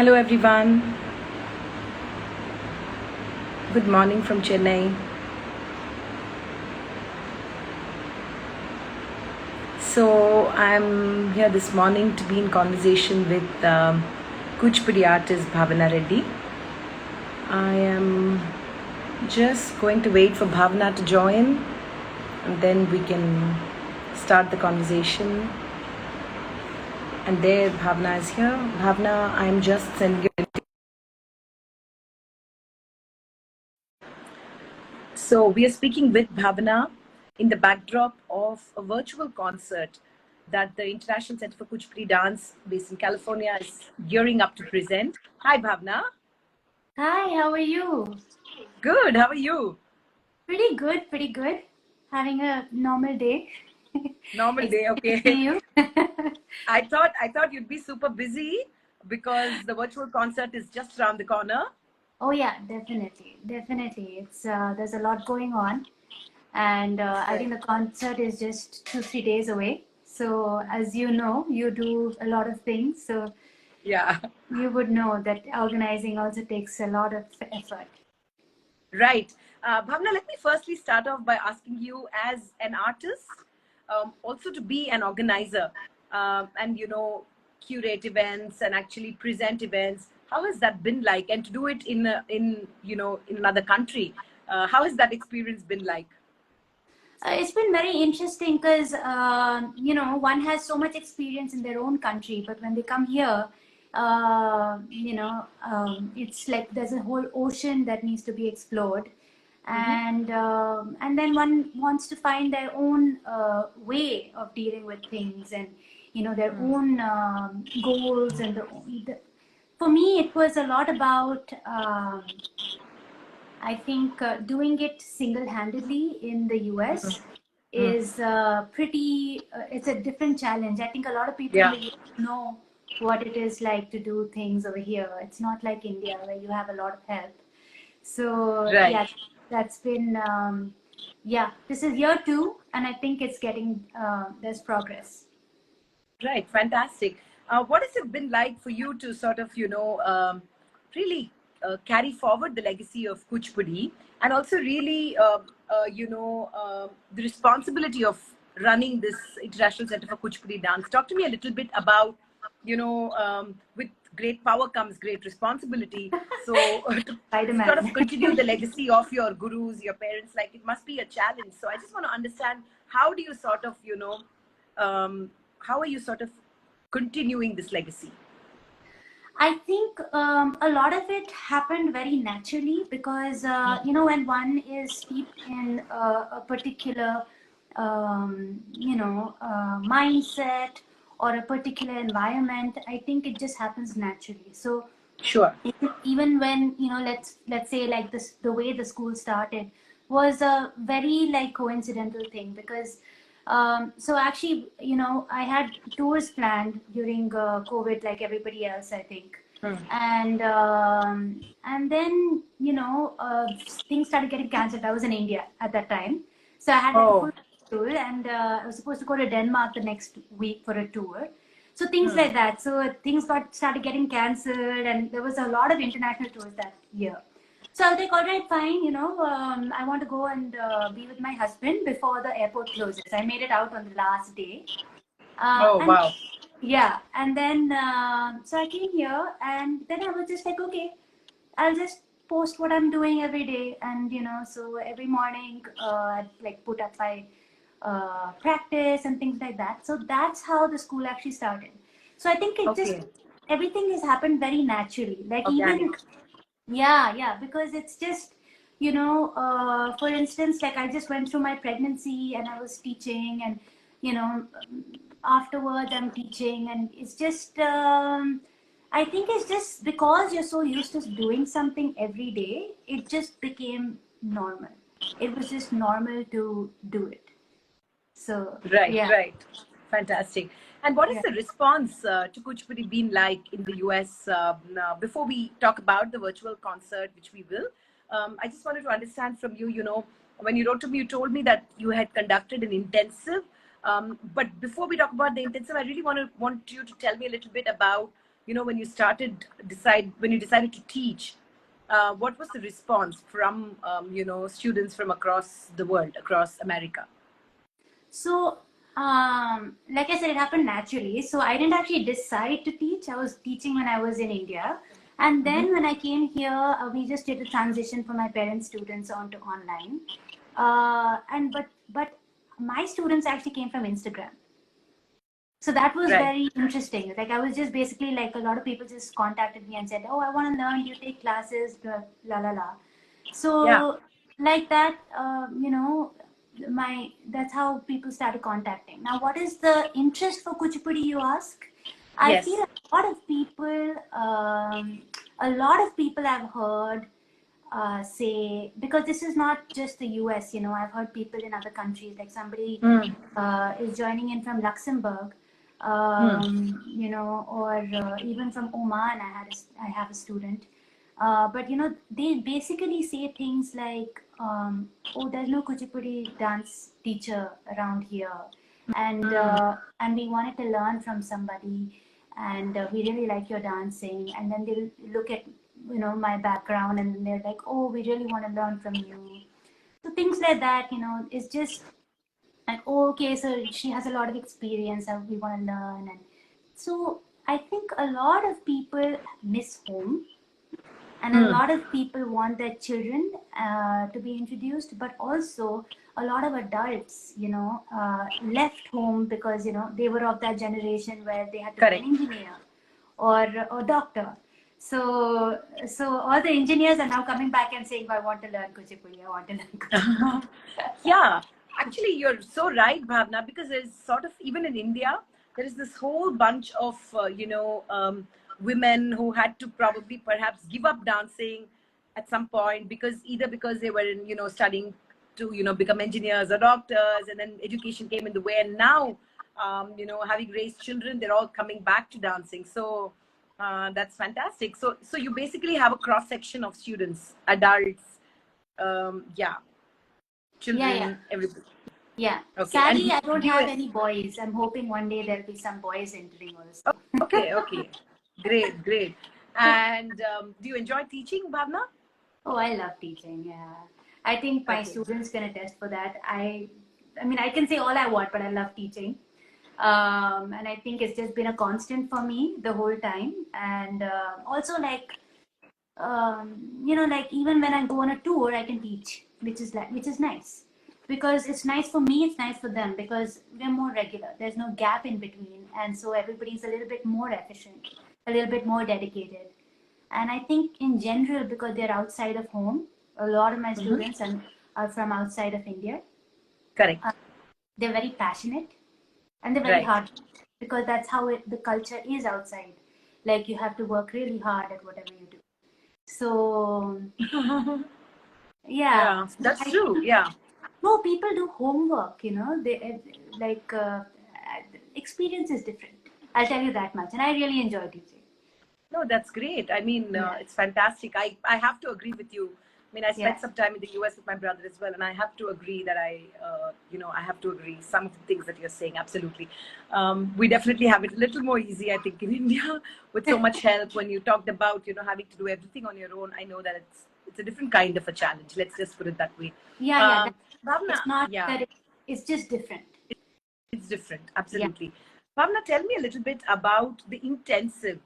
Hello everyone. Good morning from Chennai. So I'm here this morning to be in conversation with Kuchipudi artist Bhavana Reddy. I am just going to wait for Bhavana to join and then we can start the conversation. And there Bhavana is here. Bhavana, I'm just sending you. So we are speaking with Bhavana in the backdrop of a virtual concert that the International Center for Kuchipudi Dance based in California is gearing up to present. Hi Bhavana. Hi, how are you? Good, how are you? Pretty good, pretty good. Having a normal day. Normal day, Excited to see okay. you. I thought you'd be super busy because the virtual concert is just around the corner. Oh yeah, definitely, definitely. It's there's a lot going on, and I Right. think the concert is just 2, 3 days away. So as you know, you do a lot of things, so Yeah. you would know that organizing also takes a lot of effort. Right. Bhavna, let me firstly start off by asking you, as an artist, also to be an organizer, and curate events and actually present events. How has that been like? And to do it in another country, how has that experience been like? It's been very interesting because one has so much experience in their own country, but when they come here, it's like there's a whole ocean that needs to be explored, Mm-hmm. and then one wants to find their own way of dealing with things, and their own goals and for me it was a lot about I think doing it single-handedly in the US is it's a different challenge. I think a lot of people in Yeah. the US know what it is like to do things over here. It's not like India where you have a lot of help. So Right. yeah, that's been, yeah, this is year 2 and I think it's getting, there's progress. Right, fantastic. What has it been like for you to sort of, really carry forward the legacy of Kuchipudi and also really, the responsibility of running this International Center for Kuchipudi Dance? Talk to me a little bit about, with great power comes great responsibility. So to sort of Spider-Man. continue the legacy of your gurus, your parents, like it must be a challenge. So I just want to understand, how do you sort of, how are you sort of continuing this legacy? I think a lot of it happened very naturally because when one is steeped in a particular mindset or a particular environment, I think it just happens naturally. So Sure. even when let's say like this, the way the school started was a very like coincidental thing because so actually I had tours planned during COVID like everybody else I think, Hmm. and then things started getting cancelled. I was in India at that time, so I had like a Oh. full tour, and I was supposed to go to Denmark the next week for a tour. So things Hmm. like that. So things got started getting cancelled, and there was a lot of international tours that year. So I was like, all right, fine. I want to go and be with my husband before the airport closes. I made it out on the last day, Oh, and wow. yeah, and then so I came here, and then I was just like, okay, I'll just post what I'm doing every day, and so every morning I'd like put up my practice and things like that. So that's how the school actually started. So I think it just Okay. everything has happened very naturally. Like Organic. even yeah, yeah, because it's just for instance, like I just went through my pregnancy and I was teaching, and afterwards I'm teaching, and it's just I think it's just because you're so used to doing something every day, it just became normal. It was just normal to do it. So Right, yeah, right. Fantastic. And what has yeah. the response to Kuchipudi been like in the US? Now, before we talk about the virtual concert, which we will, I just wanted to understand from you, when you wrote to me, you told me that you had conducted an intensive. But before we talk about the intensive, I really want you to tell me a little bit about when you when you decided to teach, what was the response from students from across the world, across America? So, like I said, it happened naturally. So I didn't actually decide to teach. I was teaching when I was in India. And then when I came here, we just did a transition from my parents' students onto online. But my students actually came from Instagram. So that was Right. very interesting. Like I was just basically like a lot of people just contacted me and said, "Oh, I want to learn. You take classes, blah, la la la." Yeah. So like that, that's how people started contacting. Now, what is the interest for Kuchipudi? You ask. I feel Yes. a lot of people have heard say, because this is not just the US, I've heard people in other countries, like somebody Mm. is joining in from Luxembourg, Mm. or even from Oman. I have a student, but they basically say things like, "Oh, there's no Kuchipudi dance teacher around here, and we wanted to learn from somebody, and we really like your dancing." And then they'll look at my background, and they're like, "Oh, we really want to learn from you." So things like that, is just like, "Oh, okay, so she has a lot of experience and we want to learn." And so I think a lot of people miss home, and a Mm. lot of people want their children to be introduced, but also a lot of adults left home because they were of that generation where they had to be an Correct. engineer or doctor. So all the engineers are now coming back and saying, "I want to learn Kuchipudi, I want to learn Kuchipudi." Yeah, actually, you're so right, Bhavna, because there's sort of, even in India, there is this whole bunch of, women who had to probably perhaps give up dancing at some point, because they were in, studying to, become engineers or doctors, and then education came in the way. And now, having raised children, they're all coming back to dancing. So that's fantastic. So you basically have a cross section of students, adults, yeah, Yeah, yeah. children, everybody. Yeah. Okay, and Sadly, I don't do have you? any boys. I'm hoping one day there'll be some boys entering also. Okay, okay, great, great. And do you enjoy teaching, Bhavna? Oh, I love teaching. Yeah. I think my Okay, students can attest for that. I mean, I can say all I want, but I love teaching. And I think it's just been a constant for me the whole time. And also, like, like even when I go on a tour, I can teach, which is nice, because it's nice for me, it's nice for them, because we're more regular. There's no gap in between, and so everybody's a little bit more efficient, a little bit more dedicated. And I think in general, because they're outside of home, a lot of my students are from outside of India. correct. Uh, they're very passionate, and they're very Right. hard, because that's how the culture is outside. Like you have to work really hard at whatever you do. So yeah, Yeah, that's I true. think Yeah. no, people do homework. They like experience is different. I'll tell you that much, and I really enjoy teaching. No, that's great. I mean, Yeah, it's fantastic. I have to agree with you. I mean, I yeah, spent some time in the US with my brother as well, and I have to agree that I have to agree some of the things that you're saying. Absolutely. We definitely have it a little more easy, I think, in India with so much help. When you talked about, having to do everything on your own, I know that it's a different kind of a challenge. Let's just put it that way. yeah, yeah. Um, Bhavna, It's not yeah. that it's just different. It's different, Yeah. absolutely. Bhavna, tell me a little bit about the intensive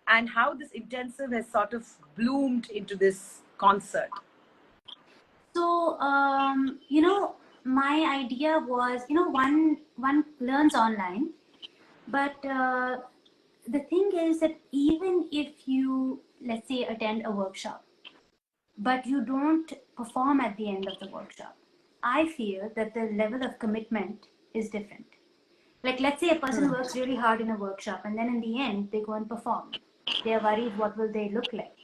and how this intensive has sort of bloomed into this concert. So my idea was, one learns online, but the thing is that even if you, let's say, attend a workshop, but you don't perform at the end of the workshop, I feel that the level of commitment is different. Like, let's say a person works really hard in a workshop, and then in the end, they go and perform. They are worried, what will they look like?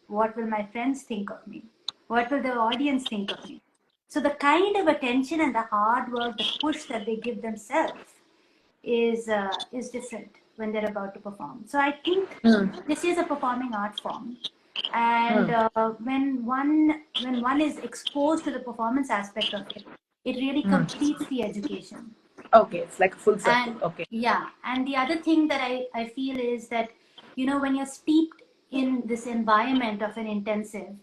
What will my friends think of me? What will the audience think of me? So the kind of attention and the hard work, the push that they give themselves is different when they're about to perform. So I think this is a performing art form, and when one is exposed to the performance aspect of it, it really completes the education. Okay, it's like a full circle. And Okay. yeah, and the other thing that I feel is that when you're steeped in this environment of an intensive,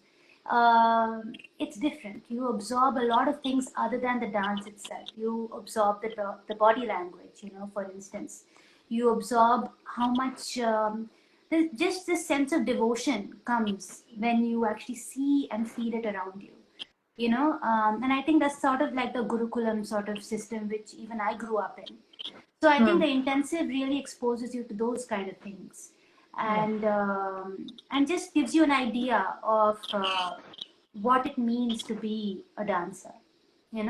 it's different. You absorb a lot of things other than the dance itself. You absorb the body language, for instance. You absorb how much just this sense of devotion comes when you actually see and feel it around you. And I think that's sort of like the Gurukulam sort of system, which even I grew up in. So I think the intensive really exposes you to those kind of things, and just gives you an idea of what it means to be a dancer, and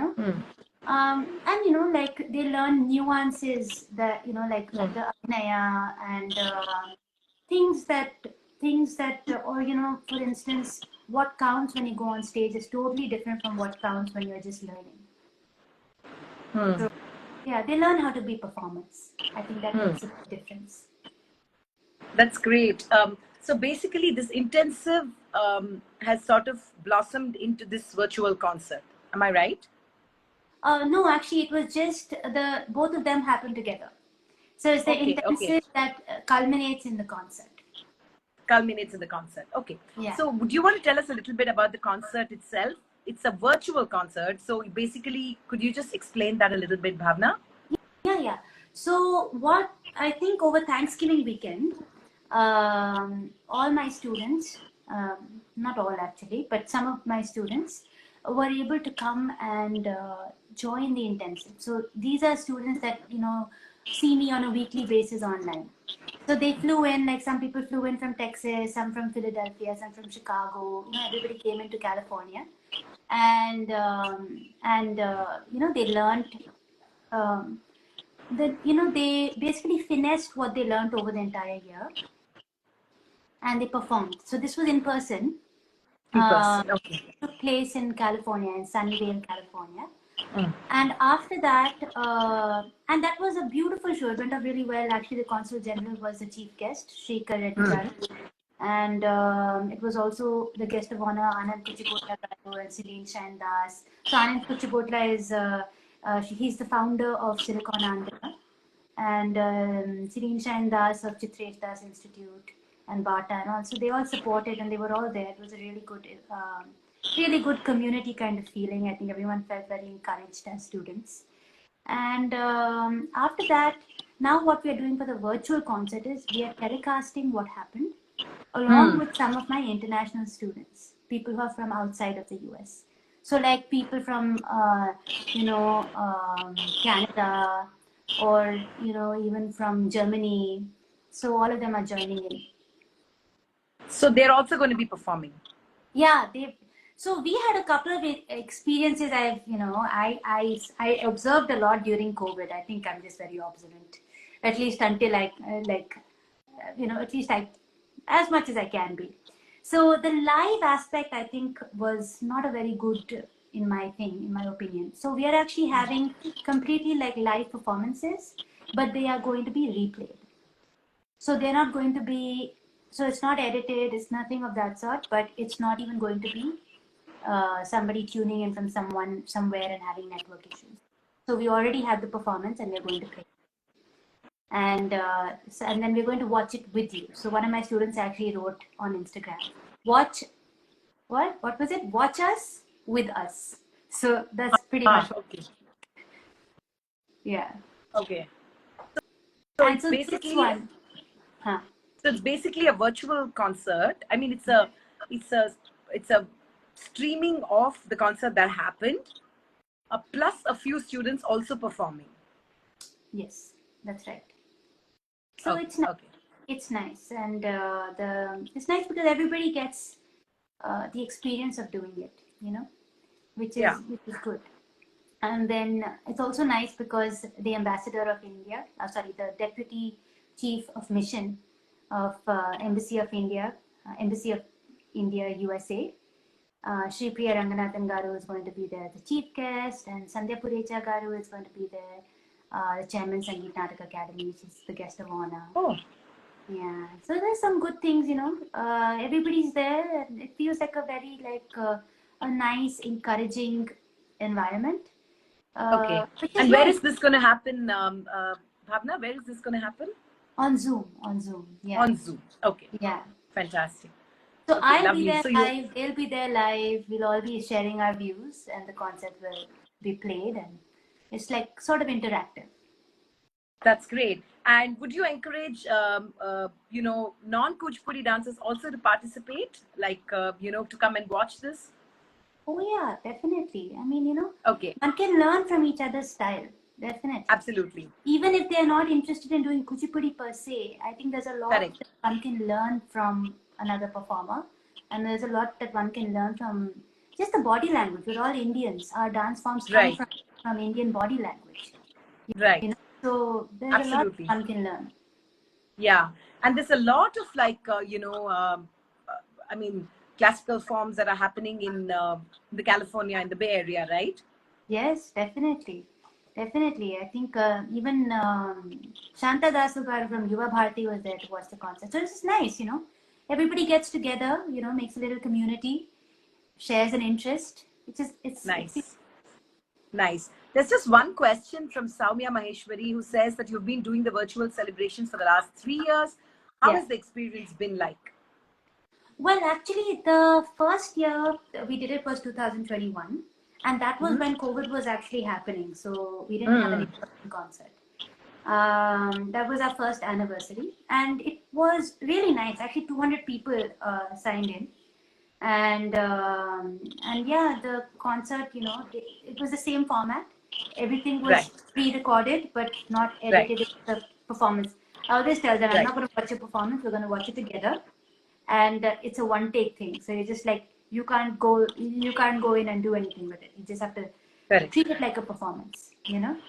like they learn nuances that like the abhinaya and things that or for instance, what counts when you go on stage is totally different from what counts when you're just learning. So, yeah, they learn how to be performers. I think that makes a big difference. That's great. So basically, this intensive has sort of blossomed into this virtual concert. Am I right? No, actually, it was just both of them happened together. So it's the intensive that culminates in the concert. Culminates in the concert. Okay. Yeah. So would you want to tell us a little bit about the concert itself? It's a virtual concert. So basically, could you just explain that a little bit, Bhavna? Yeah. So what I think over Thanksgiving weekend, all my students, not all actually, but some of my students were able to come and join the intensive. So these are students that, see me on a weekly basis online. So they flew in, like some people flew in from Texas, some from Philadelphia, some from Chicago. Everybody came into California, and they learned. They basically finessed what they learned over the entire year, and they performed. So this was in person. Okay. It took place in California, in Sunnyvale, California. And after that, and that was a beautiful show. It went off really well. Actually, the Consul General was the chief guest, Shrikar Reddy. And it was also the guest of honor, Anand Kuchipudi and Celine Shine Das. So Anand Kuchipudi is, he's the founder of Silicon Andhra. And Celine Shine Das of Chitresh Das Institute and Bata, and also they all supported and they were all there. It was a really good community kind of feeling. I think everyone felt very encouraged as students. And after that, now what we are doing for the virtual concert is we are telecasting what happened along with some of my international students, people who are from outside of the US. So like people from, Canada, or even from Germany. So all of them are joining in. So they're also going to be performing. Yeah, so we had a couple of experiences. I observed a lot during COVID. I think I'm just very observant, at least until as much as I can be. So the live aspect, I think, was not a very good in my opinion. So we are actually having completely like live performances, but they are going to be replayed. So they're not going to be, so it's not edited, it's nothing of that sort, but it's not even going to be somebody tuning in from somewhere and having network issues. So we already have the performance and we're going to play. And then we're going to watch it with you. So one of my students actually wrote on Instagram, what was it? Watch us with us. So that's pretty much. Okay. Yeah. Okay. So and it's so basically this one. So it's basically a virtual concert. I mean, it's a streaming of the concert that happened, plus a few students also performing. Yes, that's right. So it's nice. Okay. It's nice, and it's nice because everybody gets the experience of doing it, which is good. And then it's also nice because the ambassador of India, the deputy chief of mission of Embassy of India USA, Shri Priya Ranganathan Garu is going to be there as the chief guest, and Sandhya Purecha Garu is going to be there, the chairman Sangeet Natak Academy, which is the guest of honor. Oh. Yeah, so there's some good things, everybody's there, and it feels like a very a nice, encouraging environment. Okay. And where is this going to happen, Bhavna? Where is this going to happen? On Zoom. On Zoom. Yeah. On Zoom. Okay. Yeah. Fantastic. So Okay, I'll be lovely. there So you, live, they'll be there live, we'll all be sharing our views, and the concert will be played, and it's like sort of interactive. that's great. And would you encourage, non-Kuchipudi dancers also to participate, like, to come and watch this? Oh yeah, definitely. I mean, Okay, one can learn from each other's style, definitely. absolutely. Even if they're not interested in doing Kuchipudi per se, I think there's a lot Correct. that one can learn from another performer, and there's a lot that one can learn from just the body language. We're all Indians. Our dance forms come Right, from Indian body language. right. So there's a lot Absolutely. one can learn. Yeah. And there's a lot of like, I mean, classical forms that are happening in the California, in the Bay Area, right? Yes, definitely. Definitely. I think even Shanta Dasugar from Yuva Bharati was there to watch the concert. So this is nice, Everybody gets together, makes a little community, shares an interest. It's Nice. Nice. There's just one question from Soumya Maheshwari who says that you've been doing the virtual celebrations for the last 3 years. How yeah. has the experience been like? Well, actually, the first year we did it was 2021, and that was when COVID was actually happening. So we didn't have any concert. That was our first anniversary, and it was really nice. Actually, 200 people signed in, and yeah, the concert, it was the same format. Everything Right, was pre-recorded, but not right, edited. It was a performance. I always tell them, I'm right. not going to watch a performance. We're going to watch it together, and it's a one-take thing. So you're just like you can't go in and do anything with it. You just have to Correct, treat it like a performance.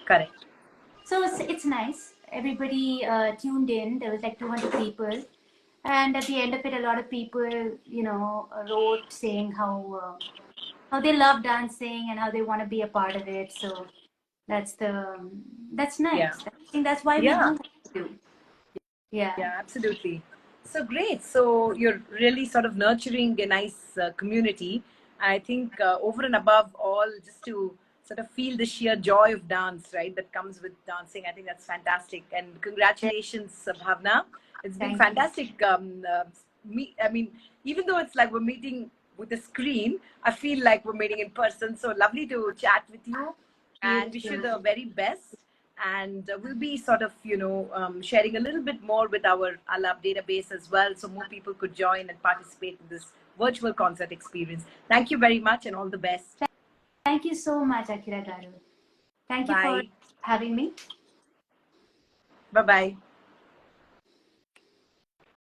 correct. So it's nice. Everybody tuned in. There was like 200 people, and at the end of it, a lot of people, wrote saying how they love dancing and how they want to be a part of it. So that's Yeah, nice. I think that's why we yeah, do what we do. Yeah. yeah, absolutely. So great. So you're really sort of nurturing a nice community. I think over and above all, just to sort of feel the sheer joy of dance, right, that comes with dancing. I think that's fantastic. And congratulations, Bhavna. It's been Thank you. fantastic. I mean, even though it's like we're meeting with a screen, I feel like we're meeting in person. So lovely to chat with you and wish you the very best. And we'll be sort of, sharing a little bit more with our Alab database as well, so more people could join and participate in this virtual concert experience. Thank you very much and all the best. Thank you so much, Akira Garu. Thank you for Bye. having me. Bye-bye.